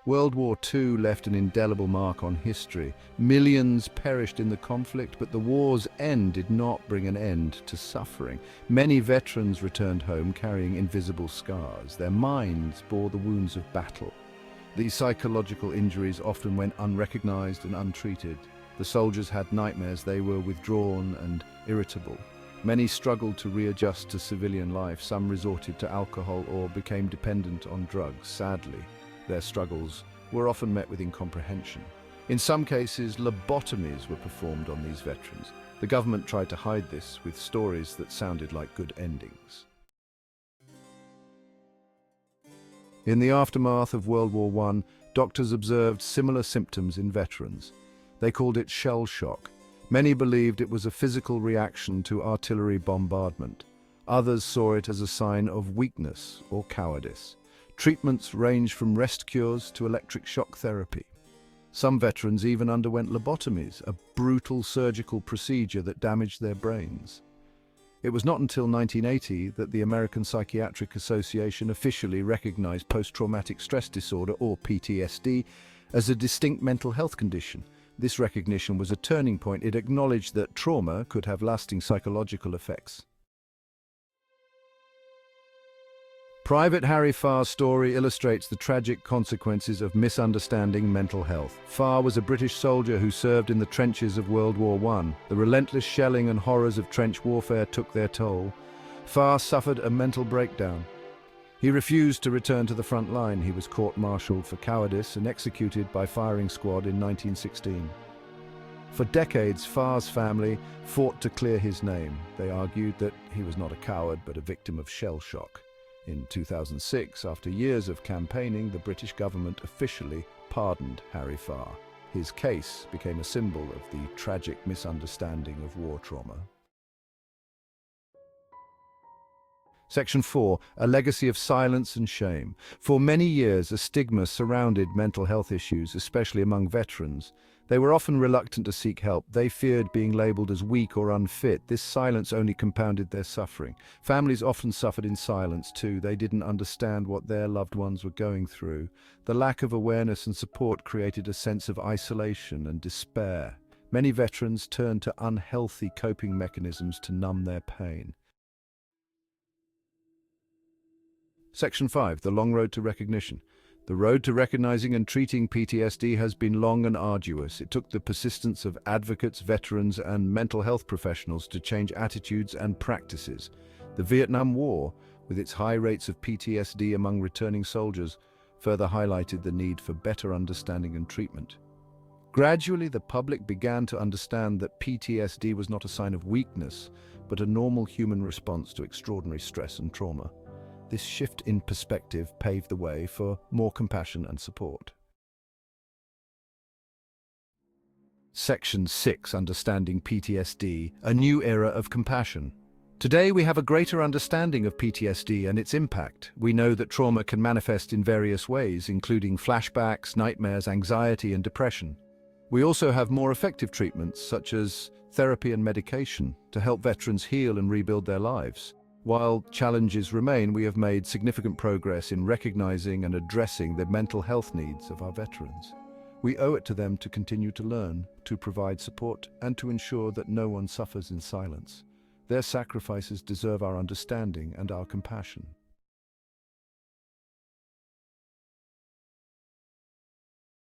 World War II left an indelible mark on history. Millions perished in the conflict, but the war's end did not bring an end to suffering. Many veterans returned home carrying invisible scars. Their minds bore the wounds of battle. These psychological injuries often went unrecognized and untreated. The soldiers had nightmares, they were withdrawn and irritable. Many struggled to readjust to civilian life. Some resorted to alcohol or became dependent on drugs. Sadly, their struggles were often met with incomprehension. In some cases, lobotomies were performed on these veterans. The government tried to hide this with stories that sounded like good endings. In the aftermath of World War I, doctors observed similar symptoms in veterans. They called it shell shock. Many believed it was a physical reaction to artillery bombardment. Others saw it as a sign of weakness or cowardice. Treatments ranged from rest cures to electric shock therapy. Some veterans even underwent lobotomies, a brutal surgical procedure that damaged their brains. It was not until 1980 that the American Psychiatric Association officially recognized post-traumatic stress disorder, or PTSD, as a distinct mental health condition. This recognition was a turning point. It acknowledged that trauma could have lasting psychological effects. Private Harry Farr's story illustrates the tragic consequences of misunderstanding mental health. Farr was a British soldier who served in the trenches of World War I. The relentless shelling and horrors of trench warfare took their toll. Farr suffered a mental breakdown. He refused to return to the front line. He was court-martialed for cowardice and executed by firing squad in 1916. For decades, Farr's family fought to clear his name. They argued that he was not a coward but a victim of shell shock. In 2006, after years of campaigning, the British government officially pardoned Harry Farr. His case became a symbol of the tragic misunderstanding of war trauma. Section 4. A legacy of silence and shame. For many years, a stigma surrounded mental health issues, especially among veterans. They were often reluctant to seek help. They feared being labeled as weak or unfit. This silence only compounded their suffering. Families often suffered in silence too. They didn't understand what their loved ones were going through. The lack of awareness and support created a sense of isolation and despair. Many veterans turned to unhealthy coping mechanisms to numb their pain. Section 5. The long road to recognition. The road to recognizing and treating PTSD has been long and arduous. It took the persistence of advocates, veterans, and mental health professionals to change attitudes and practices. The Vietnam War, with its high rates of PTSD among returning soldiers, further highlighted the need for better understanding and treatment. Gradually, the public began to understand that PTSD was not a sign of weakness, but a normal human response to extraordinary stress and trauma. This shift in perspective paved the way for more compassion and support. Section 6. Understanding PTSD, a new era of compassion. Today we have a greater understanding of PTSD and its impact. We know that trauma can manifest in various ways, including flashbacks, nightmares, anxiety, and depression. We also have more effective treatments, such as therapy and medication, to help veterans heal and rebuild their lives. While challenges remain, we have made significant progress in recognizing and addressing the mental health needs of our veterans. We owe it to them to continue to learn, to provide support, and to ensure that no one suffers in silence. Their sacrifices deserve our understanding and our compassion.